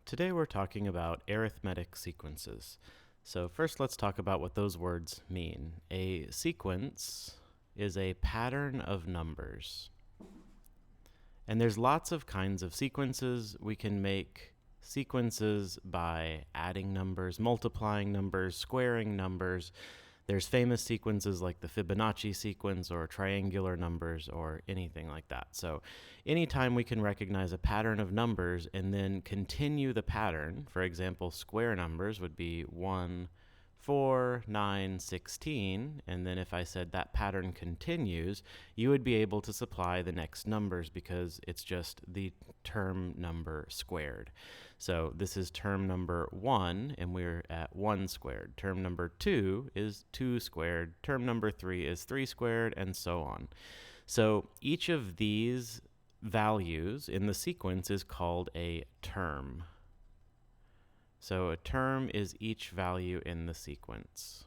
Today we're talking about arithmetic sequences. So first let's talk about what those words mean. A sequence is a pattern of numbers. And there's lots of kinds of sequences. We can make sequences by adding numbers, multiplying numbers, squaring numbers. There's famous sequences like the Fibonacci sequence or triangular numbers or anything like that. So anytime we can recognize a pattern of numbers and then continue the pattern, for example, square numbers would be 1, 4, 9, 16, and then if I said that pattern continues, you would be able to supply the next numbers because it's just the term number squared. So this is term number 1, and we're at 1 squared. Term number 2 is 2 squared. Term number 3 is 3 squared, and so on. So each of these values in the sequence is called a term. So a term is each value in the sequence.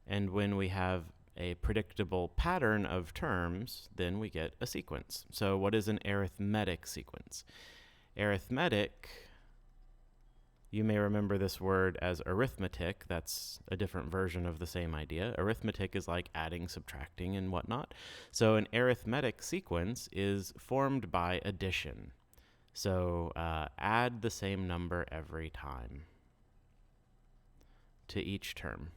And when we have a predictable pattern of terms, then we get a sequence. So what is an arithmetic sequence? Arithmetic, you may remember this word as arithmetic. That's a different version of the same idea. Arithmetic is like adding, subtracting, and whatnot. So an arithmetic sequence is formed by addition. So add the same number every time to each term.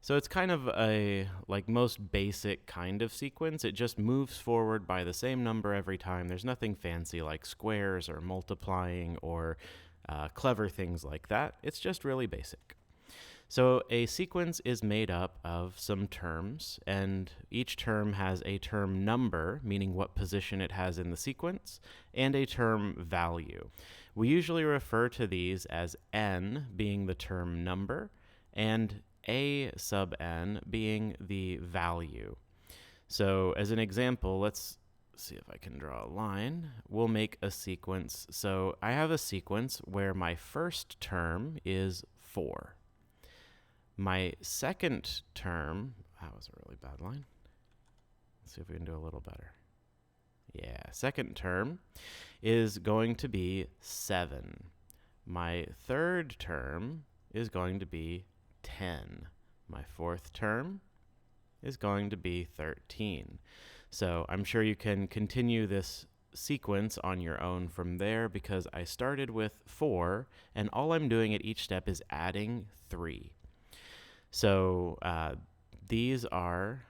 So it's kind of a most basic kind of sequence. It just moves forward by the same number every time. There's nothing fancy like squares or multiplying or clever things like that. It's just really basic. So a sequence is made up of some terms, and each term has a term number, meaning what position it has in the sequence, and a term value. We usually refer to these as n being the term number, and a sub n being the value. So as an example, let's see if I can draw a line. We'll make a sequence. So I have a sequence where my first term is 4. My second term, that was a really bad line. Let's see if we can do a little better. Yeah, second term is going to be 7. My third term is going to be 10. My fourth term is going to be 13. So I'm sure you can continue this sequence on your own from there because I started with 4, and all I'm doing at each step is adding 3. So these are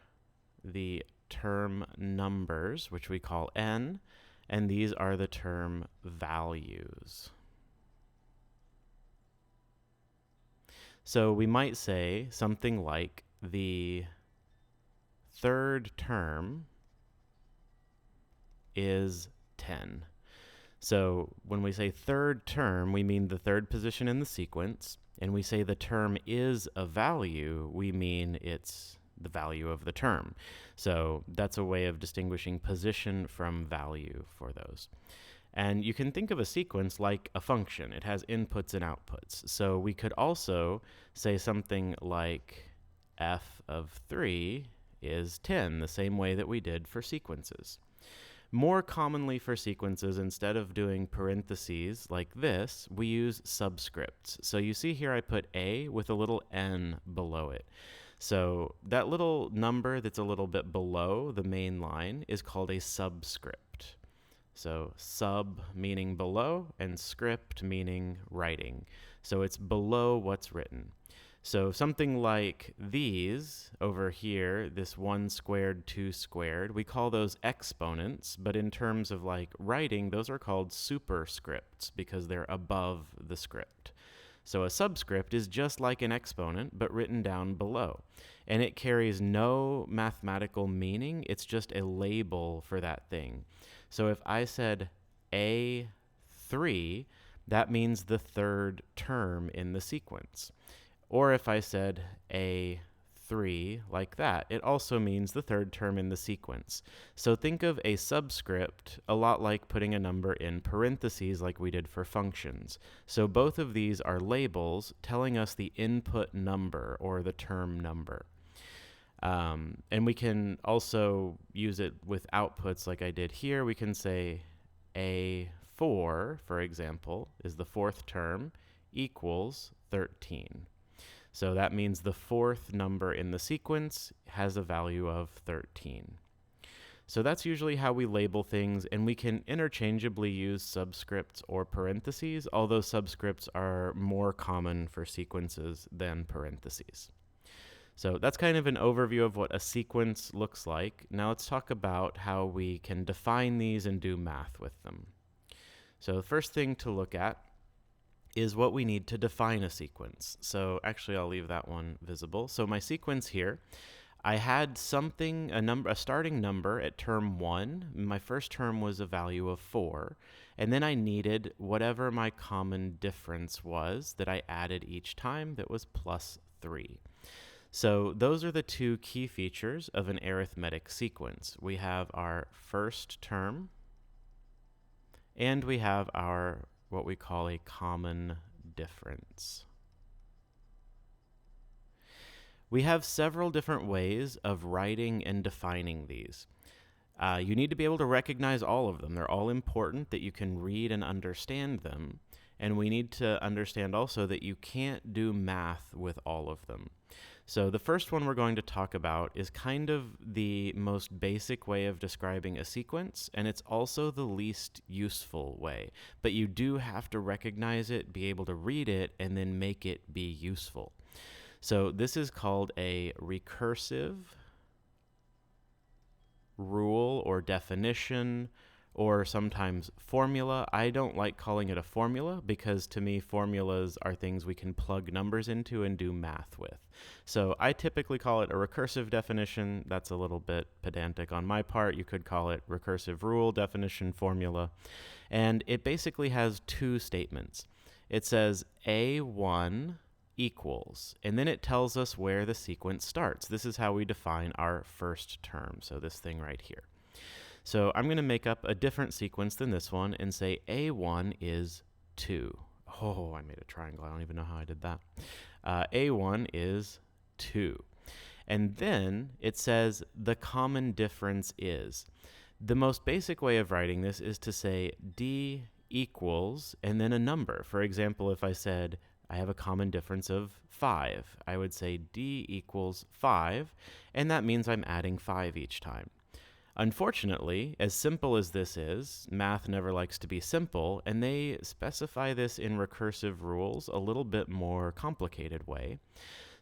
the term numbers, which we call n, and these are the term values. So we might say something like the third term is 10. So when we say third term, we mean the third position in the sequence, and we say the term is a value, we mean it's the value of the term. So that's a way of distinguishing position from value for those. And you can think of a sequence like a function. It has inputs and outputs. So we could also say something like f of 3 is 10, the same way that we did for sequences. More commonly for sequences, instead of doing parentheses like this, we use subscripts. So you see here I put a with a little n below it. So that little number that's a little bit below the main line is called a subscript. So sub meaning below and script meaning writing. So it's below what's written. So something like these over here, this 1 squared, 2 squared, we call those exponents, but in terms of like writing, those are called superscripts because they're above the script. So a subscript is just like an exponent, but written down below. And it carries no mathematical meaning. It's just a label for that thing. So if I said A3, that means the third term in the sequence. Or if I said A3 like that, it also means the third term in the sequence. So think of a subscript a lot like putting a number in parentheses like we did for functions. So both of these are labels telling us the input number or the term number. And we can also use it with outputs like I did here. We can say A4, for example, is the fourth term equals 13. So that means the fourth number in the sequence has a value of 13. So that's usually how we label things, and we can interchangeably use subscripts or parentheses, although subscripts are more common for sequences than parentheses. So that's kind of an overview of what a sequence looks like. Now let's talk about how we can define these and do math with them. So the first thing to look at is what we need to define a sequence. So actually I'll leave that one visible. So my sequence here, I had something, a starting number at term 1. My first term was a value of 4. And then I needed whatever my common difference was that I added each time that was plus 3. So those are the two key features of an arithmetic sequence. We have our first term, and we have our what we call a common difference. We have several different ways of writing and defining these. You need to be able to recognize all of them. They're all important, that you can read and understand them. And we need to understand also that you can't do math with all of them. So the first one we're going to talk about is kind of the most basic way of describing a sequence, and it's also the least useful way. But you do have to recognize it, be able to read it, and then make it be useful. So this is called a recursive rule or definition, or sometimes formula. I don't like calling it a formula because to me formulas are things we can plug numbers into and do math with. So I typically call it a recursive definition. That's a little bit pedantic on my part. You could call it recursive rule, definition, formula. And it basically has two statements. It says A1 equals, and then it tells us where the sequence starts. This is how we define our first term, so this thing right here. So I'm going to make up a different sequence than this one and say A1 is 2. Oh, I made a triangle. I don't even know how I did that. A1 is 2. And then it says the common difference is. The most basic way of writing this is to say D equals and then a number. For example, if I said I have a common difference of 5, I would say D equals 5, and that means I'm adding 5 each time. Unfortunately, as simple as this is, math never likes to be simple, and they specify this in recursive rules a little bit more complicated way.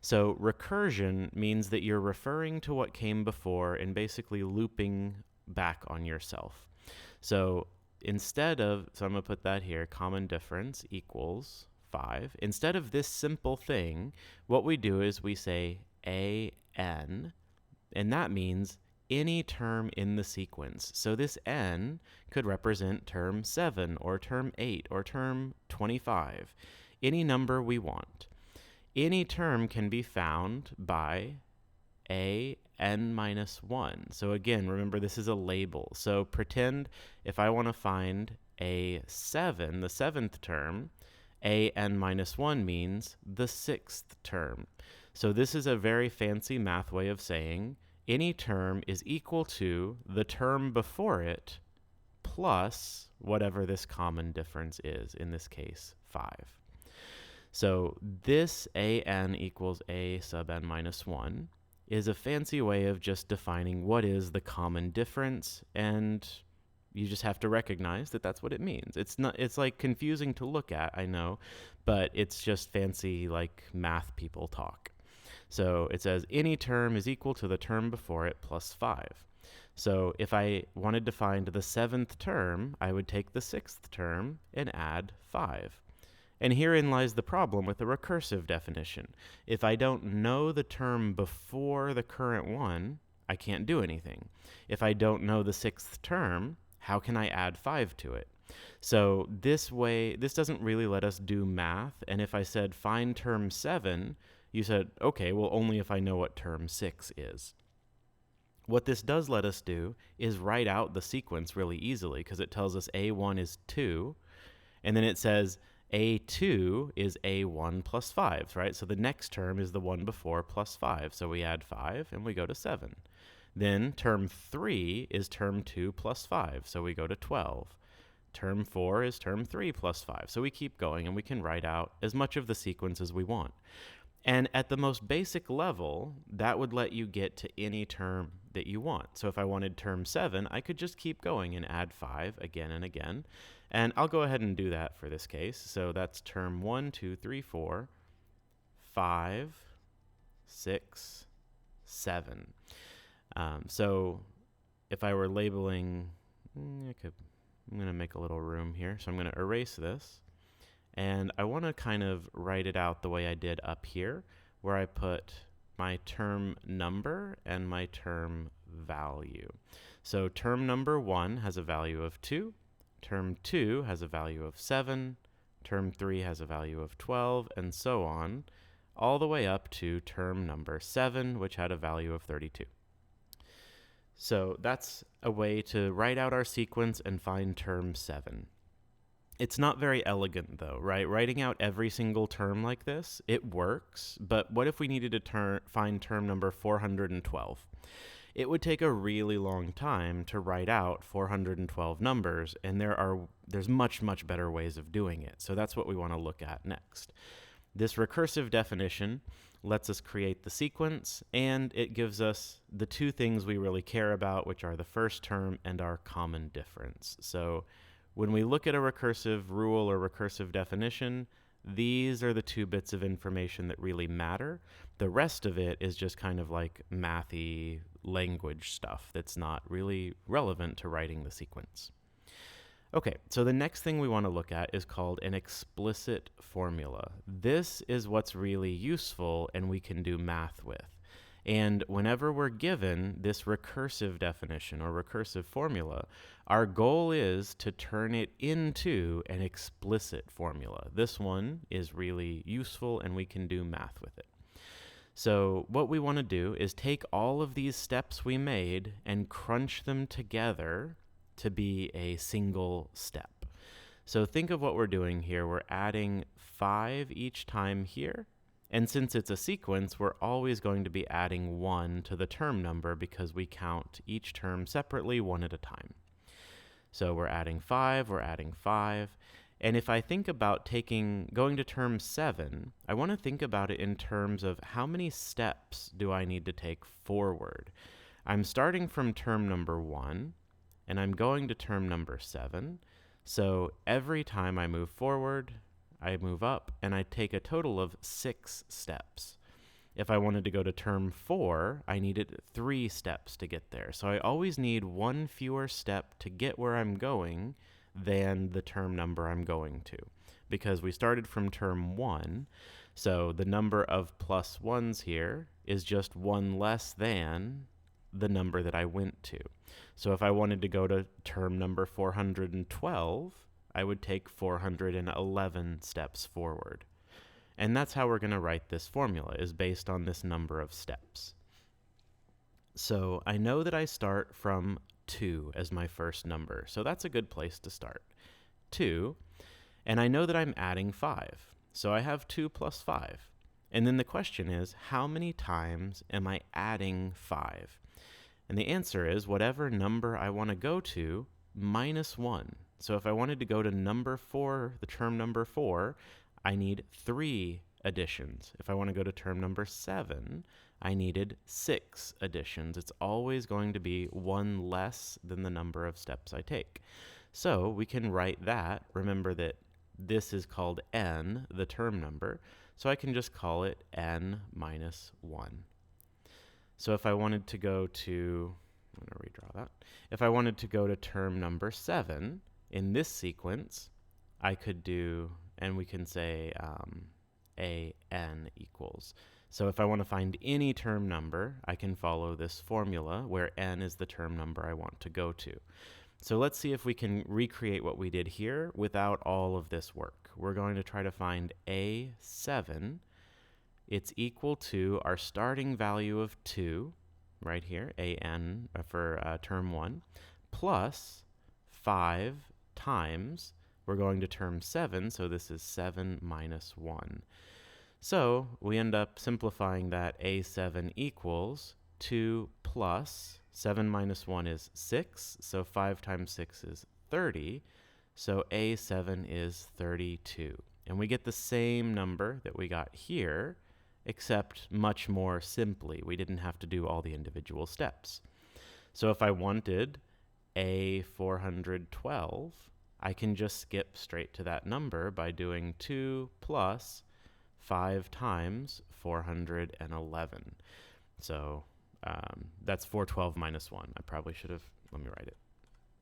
So recursion means that you're referring to what came before and basically looping back on yourself. So instead of, so I'm going to put that here, common difference equals 5. Instead of this simple thing, what we do is we say an, and that means any term in the sequence. So this n could represent term 7 or term 8 or term 25, any number we want. Any term can be found by n minus 1. So again, remember this is a label. So pretend if I want to find a 7, the 7th term, n minus 1 means the 6th term. So this is a very fancy math way of saying any term is equal to the term before it plus whatever this common difference is, in this case, 5. So this an equals a sub n minus 1 is a fancy way of just defining what is the common difference, and you just have to recognize that that's what it means. It's like confusing to look at, I know, but it's just fancy like math people talk. So it says any term is equal to the term before it plus 5. So if I wanted to find the 7th term, I would take the 6th term and add 5. And herein lies the problem with the recursive definition. If I don't know the term before the current one, I can't do anything. If I don't know the 6th term, how can I add 5 to it? So this way, this doesn't really let us do math. And if I said find term 7, you said, okay, well, only if I know what term 6 is. What this does let us do is write out the sequence really easily because it tells us A1 is 2, and then it says A2 is A1 plus 5, right? So the next term is the one before plus 5. So we add 5 and we go to 7. Then term 3 is term 2 plus 5. So we go to 12. Term 4 is term 3 plus 5. So we keep going and we can write out as much of the sequence as we want. And at the most basic level, that would let you get to any term that you want. So if I wanted term 7, I could just keep going and add 5 again and again. And I'll go ahead and do that for this case. So that's term 1, 2, 3, 4, 5, 6, 7. So if I were labeling, I'm going to make a little room here. So I'm going to erase this. And I want to kind of write it out the way I did up here, where I put my term number and my term value. So term number 1 has a value of 2, term 2 has a value of 7, term 3 has a value of 12, and so on, all the way up to term number 7, which had a value of 32. So that's a way to write out our sequence and find term 7. It's not very elegant, though, right? Writing out every single term like this, it works, but what if we needed to find term number 412? It would take a really long time to write out 412 numbers, and there's much, much better ways of doing it. So that's what we want to look at next. This recursive definition lets us create the sequence, and it gives us the two things we really care about, which are the first term and our common difference. So when we look at a recursive rule or recursive definition, these are the two bits of information that really matter. The rest of it is just kind of like mathy language stuff that's not really relevant to writing the sequence. Okay, so the next thing we want to look at is called an explicit formula. This is what's really useful and we can do math with. And whenever we're given this recursive definition or recursive formula, our goal is to turn it into an explicit formula. This one is really useful and we can do math with it. So what we want to do is take all of these steps we made and crunch them together to be a single step. So think of what we're doing here. We're adding 5 each time here. And since it's a sequence, we're always going to be adding 1 to the term number because we count each term separately one at a time. So we're adding 5, we're adding 5. And if I think about going to term 7, I want to think about it in terms of how many steps do I need to take forward. I'm starting from term number 1, and I'm going to term number 7. So every time I move forward, I move up, and I take a total of 6 steps. If I wanted to go to term 4, I needed 3 steps to get there. So I always need 1 fewer step to get where I'm going than the term number I'm going to, because we started from term 1, so the number of plus 1s here is just 1 less than the number that I went to. So if I wanted to go to term number 412, I would take 411 steps forward. And that's how we're going to write this formula, is based on this number of steps. So I know that I start from 2 as my first number, so that's a good place to start. 2, and I know that I'm adding 5, so I have 2 plus 5. And then the question is, how many times am I adding 5? And the answer is whatever number I want to go to minus 1. So if I wanted to go to number 4, the term number 4, I need 3 additions. If I want to go to term number 7, I needed 6 additions. It's always going to be 1 less than the number of steps I take. So we can write that. Remember that this is called n, the term number, so I can just call it n minus 1. So if I wanted to go to, I'm going to redraw that. If I wanted to go to term number 7, in this sequence, I could do, and we can say an equals. So if I want to find any term number, I can follow this formula where n is the term number I want to go to. So let's see if we can recreate what we did here without all of this work. We're going to try to find A7. It's equal to our starting value of 2, right here, an for term 1, plus 5 times we're going to term 7, so this is 7 minus 1. So we end up simplifying that A7 equals 2 plus 7 minus 1 is 6, so 5 times 6 is 30, so A7 is 32. And we get the same number that we got here, except much more simply. We didn't have to do all the individual steps. So if I wanted A412, I can just skip straight to that number by doing 2 plus 5 times 411. So that's 412 minus 1. I probably should have, let me write it.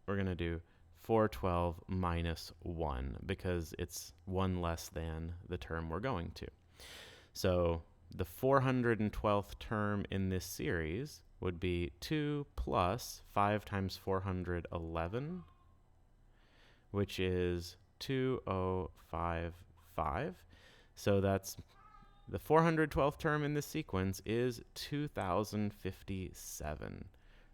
We're going to do 412 minus 1 because it's 1 less than the term we're going to. So the 412th term in this series would be 2 plus 5 times 411, which is 2055. So that's the 412th term in this sequence is 2057.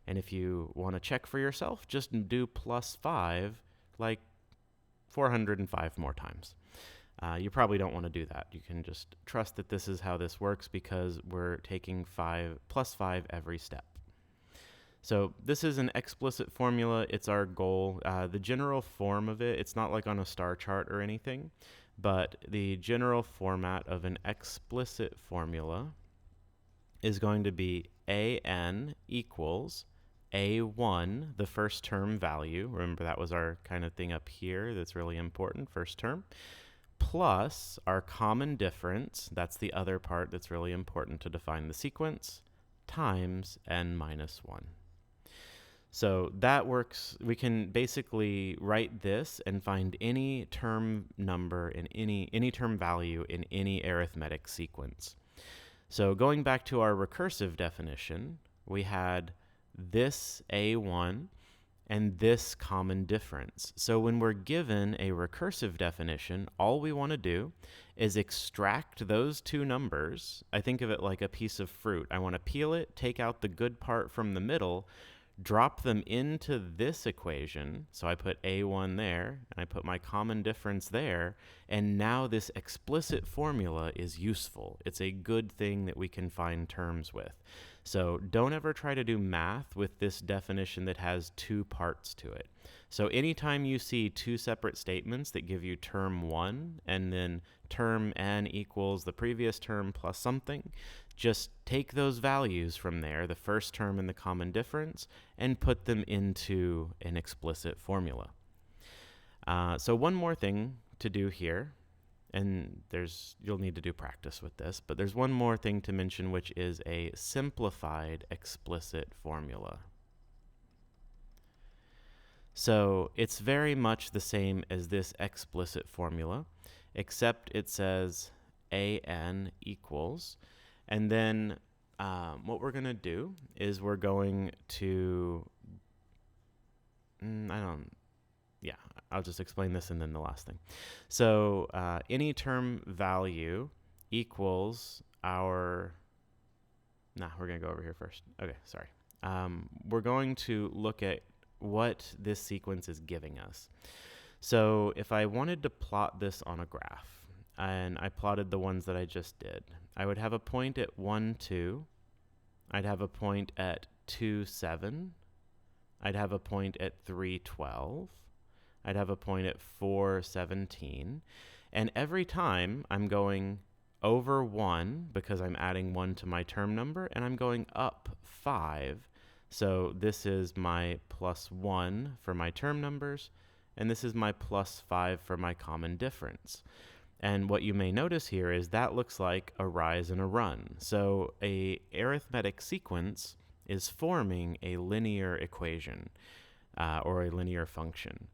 And if you want to check for yourself, just do plus 5 like 405 more times. You probably don't want to do that. You can just trust that this is how this works because we're taking plus 5 every step. So this is an explicit formula. It's our goal. The general form of it, it's not like on a star chart or anything, but the general format of an explicit formula is going to be AN equals A1, the first term value. Remember, that was our kind of thing up here that's really important, first term, plus our common difference, that's the other part that's really important to define the sequence, times n minus 1. So that works. We can basically write this and find any term number in any term value in any arithmetic sequence. So going back to our recursive definition, we had this A1 and this common difference. So when we're given a recursive definition, all we want to do is extract those two numbers. I think of it like a piece of fruit. I want to peel it, take out the good part from the middle, drop them into this equation. So I put A1 there, and I put my common difference there, and now this explicit formula is useful. It's a good thing that we can find terms with. So don't ever try to do math with this definition that has two parts to it. So anytime you see two separate statements that give you term 1 and then term n equals the previous term plus something, just take those values from there, the first term and the common difference, and put them into an explicit formula. So one more thing to do here, and you'll need to do practice with this, but there's one more thing to mention, which is a simplified explicit formula. So it's very much the same as this explicit formula, except it says AN equals, and then what we're going to do is we're going to, I'll just explain this and then the last thing. So any term value equals we're going to go over here first. Okay, sorry. We're going to look at what this sequence is giving us. So if I wanted to plot this on a graph, and I plotted the ones that I just did, I would have a point at 1, 2. I'd have a point at 2, 7. I'd have a point at 3, 12. I'd have a point at 4, 17. And every time I'm going over 1 because I'm adding 1 to my term number, and I'm going up 5. So this is my plus 1 for my term numbers, and this is my plus 5 for my common difference. And what you may notice here is that looks like a rise and a run. So a arithmetic sequence is forming a linear equation or a linear function.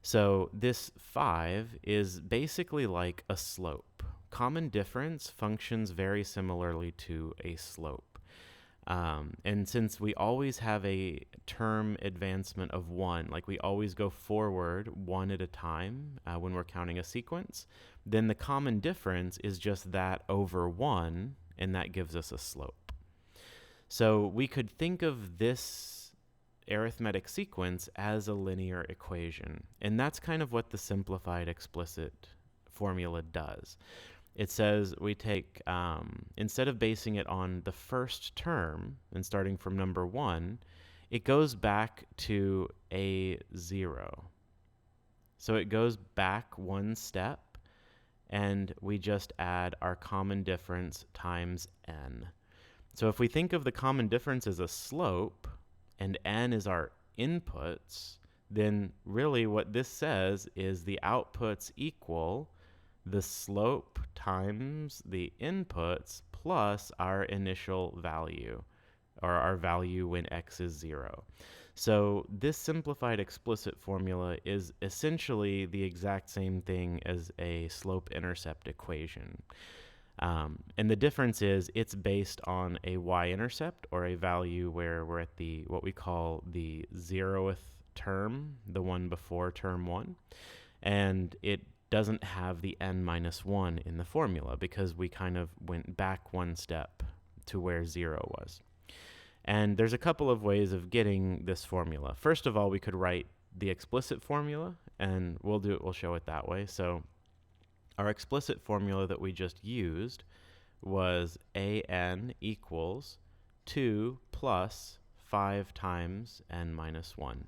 So this 5 is basically like a slope. Common difference functions very similarly to a slope. And since we always have a term advancement of 1, like we always go forward 1 at a time when we're counting a sequence, then the common difference is just that over 1, and that gives us a slope. So we could think of this arithmetic sequence as a linear equation. And that's kind of what the simplified explicit formula does. It says we take, instead of basing it on the first term and starting from number 1, it goes back to a0. So it goes back one step, and we just add our common difference times n. So if we think of the common difference as a slope, and n is our inputs, then really what this says is the outputs equal the slope times the inputs plus our initial value, or our value when x is 0. So this simplified explicit formula is essentially the exact same thing as a slope-intercept equation. And the difference is it's based on a y-intercept, or a value where we're at the what we call the 0th term, the one before term 1. And it doesn't have the n minus 1 in the formula because we kind of went back one step to where 0 was. And there's a couple of ways of getting this formula. First of all, we could write the explicit formula, and we'll show it that way. So our explicit formula that we just used was an equals 2 plus 5 times n minus 1.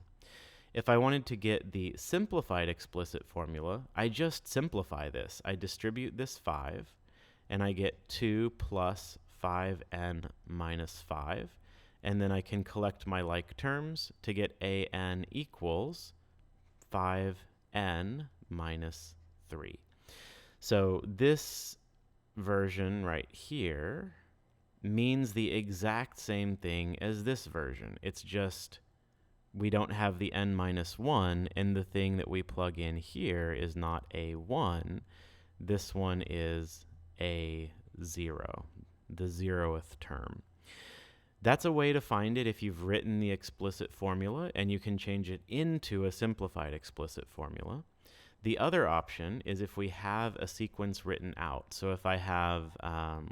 If I wanted to get the simplified explicit formula, I just simplify this. I distribute this 5, and I get 2 plus 5n minus 5. And then I can collect my like terms to get an equals 5n minus 3. So this version right here means the exact same thing as this version. It's just we don't have the n minus 1, and the thing that we plug in here is not a 1. This one is a 0, the 0th term. That's a way to find it if you've written the explicit formula, and you can change it into a simplified explicit formula. The other option is if we have a sequence written out. So if I have,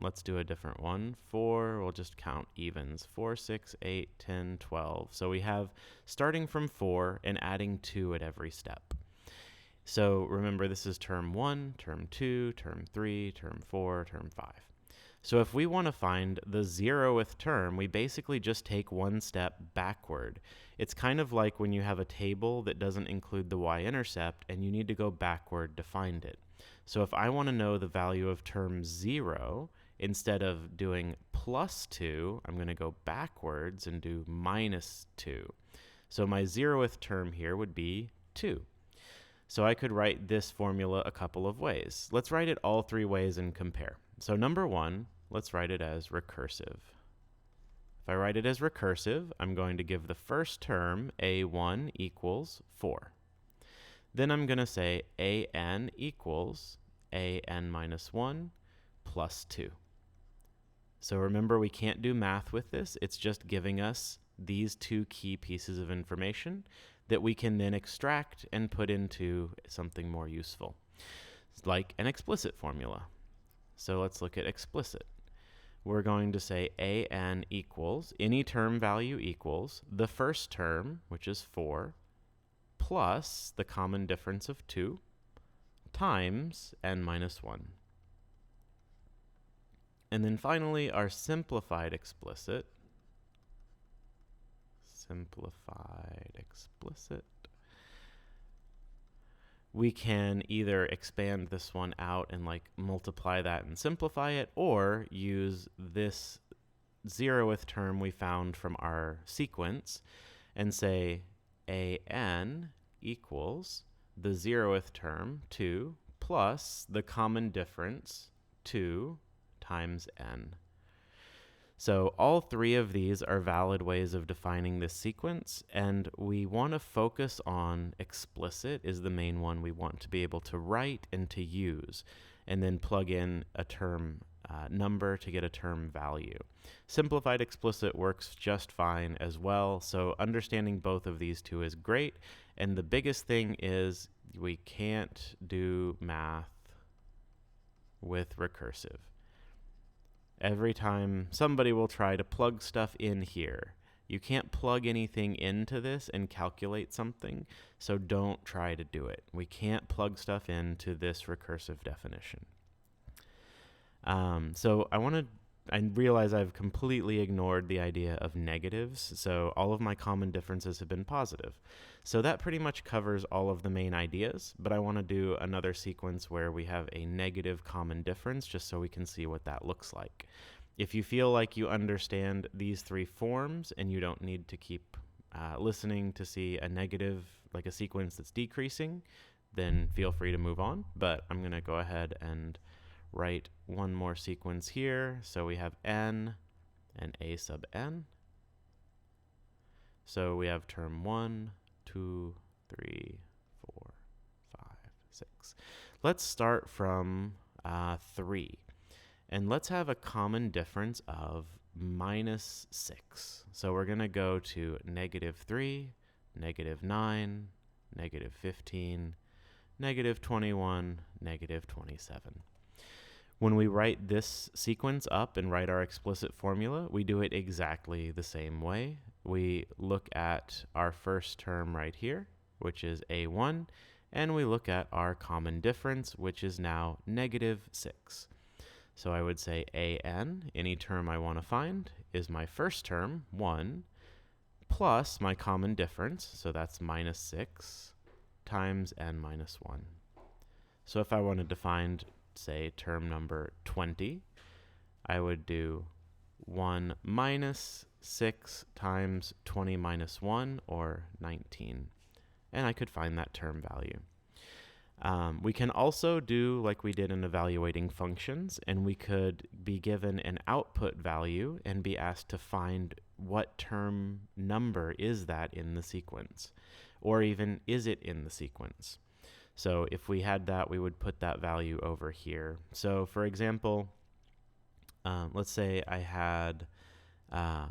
let's do a different one. 4, we'll just count evens. 4, 6, 8, 10, 12. So we have starting from 4 and adding 2 at every step. So remember, this is term 1, term 2, term 3, term 4, term 5. So if we want to find the 0th term, we basically just take one step backward. It's kind of like when you have a table that doesn't include the y-intercept and you need to go backward to find it. So if I want to know the value of term 0, instead of doing plus 2, I'm going to go backwards and do minus 2. So my 0th term here would be 2. So I could write this formula a couple of ways. Let's write it all 3 ways and compare. So number 1, let's write it as recursive. If I write it as recursive, I'm going to give the first term a1 equals 4. Then I'm going to say an equals an minus 1 plus 2. So remember, we can't do math with this. It's just giving us these 2 key pieces of information that we can then extract and put into something more useful, like an explicit formula. So let's look at explicit. We're going to say an equals, any term value equals, the first term, which is 4, plus the common difference of 2, times n minus 1. And then finally, our simplified explicit. We can either expand this one out and like multiply that and simplify it, or use this 0th term we found from our sequence and say an equals the 0th term, 2, plus the common difference, 2, times n. So all 3 of these are valid ways of defining this sequence, and we want to focus on explicit is the main one we want to be able to write and to use, and then plug in a term number to get a term value. Simplified explicit works just fine as well, so understanding both of these 2 is great, and the biggest thing is we can't do math with recursive. Every time somebody will try to plug stuff in here, You can't plug anything into this and calculate something, so don't try to do it. We can't plug stuff into this recursive definition. So I realize I've completely ignored the idea of negatives, so all of my common differences have been positive. So that pretty much covers all of the main ideas, but I want to do another sequence where we have a negative common difference just so we can see what that looks like. If you feel like you understand these three forms and you don't need to keep listening to see a negative, like a sequence that's decreasing, then feel free to move on. But I'm going to go ahead and write one more sequence here. So we have n and a sub n. So we have term 1, 2, 3, 4, 5, 6. Let's start from 3. And let's have a common difference of minus 6. So we're going to go to -3, -9, -15, -21, -27. When we write this sequence up and write our explicit formula, we do it exactly the same way. We look at our first term right here, which is a1, and we look at our common difference, which is now -6. So I would say an, any term I want to find, is my first term, 1, plus my common difference, so that's -6, times n minus 1. So if I wanted to find, say, term number 20, I would do 1 minus 6 times 20 minus 1, or 19. And I could find that term value. We can also do like we did in evaluating functions, and we could be given an output value and be asked to find what term number is that in the sequence, or even is it in the sequence. So if we had that, we would put that value over here. So for example, let's say I had an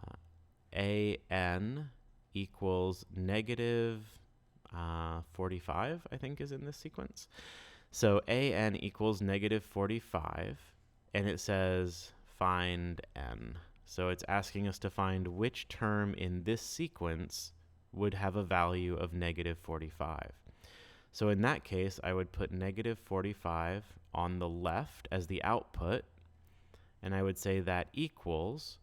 equals -45, I think is in this sequence. So an equals -45, and it says find n. So it's asking us to find which term in this sequence would have a value of -45. So in that case, I would put -45 on the left as the output, and I would say that equals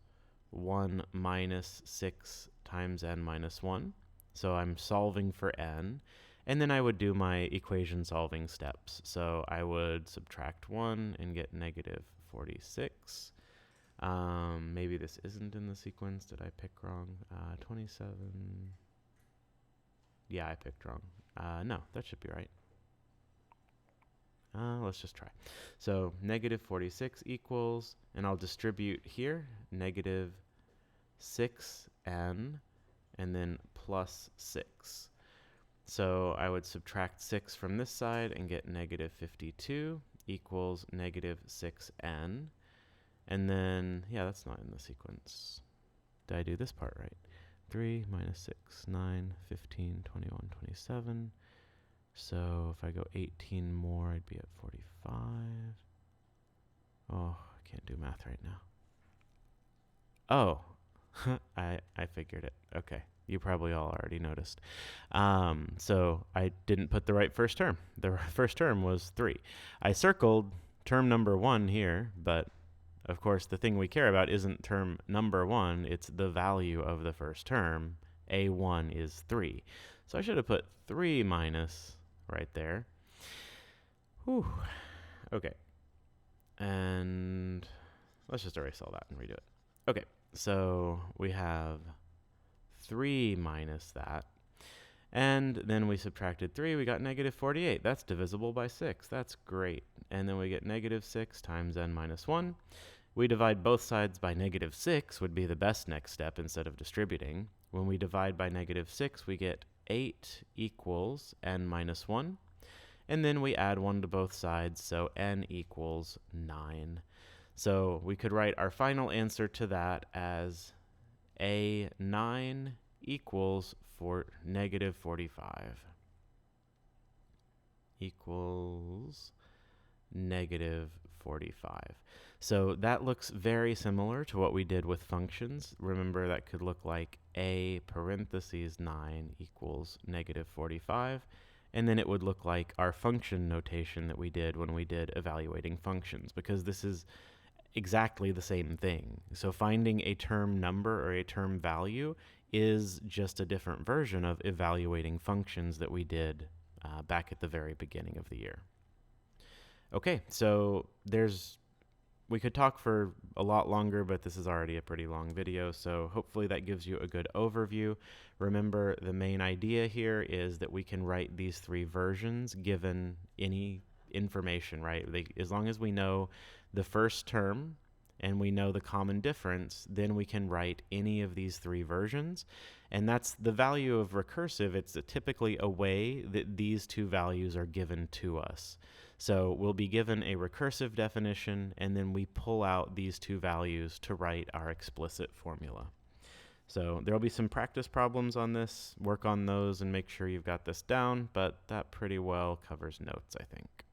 1 minus 6 times n minus 1. So I'm solving for n, and then I would do my equation solving steps. So I would subtract 1 and get -46. Maybe this isn't in the sequence. Did I pick wrong? 27. Yeah, I picked wrong. No, that should be right. Let's just try. So -46 equals, and I'll distribute here, -6n, and then plus 6. So I would subtract 6 from this side and get -52 equals -6n. And then, yeah, that's not in the sequence. Did I do this part right? 3 minus 6, 9, 15, 21, 27. So if I go 18 more, I'd be at 45. Oh, I can't do math right now. Oh, I figured it. Okay. You probably all already noticed. So I didn't put the right first term. The first term was 3. I circled term number 1 here, but of course the thing we care about isn't term number 1, it's the value of the first term. A1 is 3. So I should have put 3 minus right there. Whew. Okay. And let's just erase all that and redo it. Okay, so we have 3 minus that. And then we subtracted 3, we got -48. That's divisible by 6. That's great. And then we get -6 times n minus 1. We divide both sides by -6 would be the best next step instead of distributing. When we divide by -6, we get 8 equals n minus 1. And then we add 1 to both sides, so n equals 9. So we could write our final answer to that as A9 equals -45. Equals negative 45. So that looks very similar to what we did with functions. Remember, that could look like a parentheses 9 equals negative 45. And then it would look like our function notation that we did when we did evaluating functions, because this is exactly the same thing. So finding a term number or a term value is just a different version of evaluating functions that we did back at the very beginning of the year. Okay, so we could talk for a lot longer, but this is already a pretty long video, so hopefully that gives you a good overview. Remember, the main idea here is that we can write these three versions given any information, right? As long as we know the first term and we know the common difference, then we can write any of these three versions. And that's the value of recursive. It's typically a way that these two values are given to us. So we'll be given a recursive definition, and then we pull out these two values to write our explicit formula. So there'll be some practice problems on this. Work on those and make sure you've got this down, but that pretty well covers notes, I think.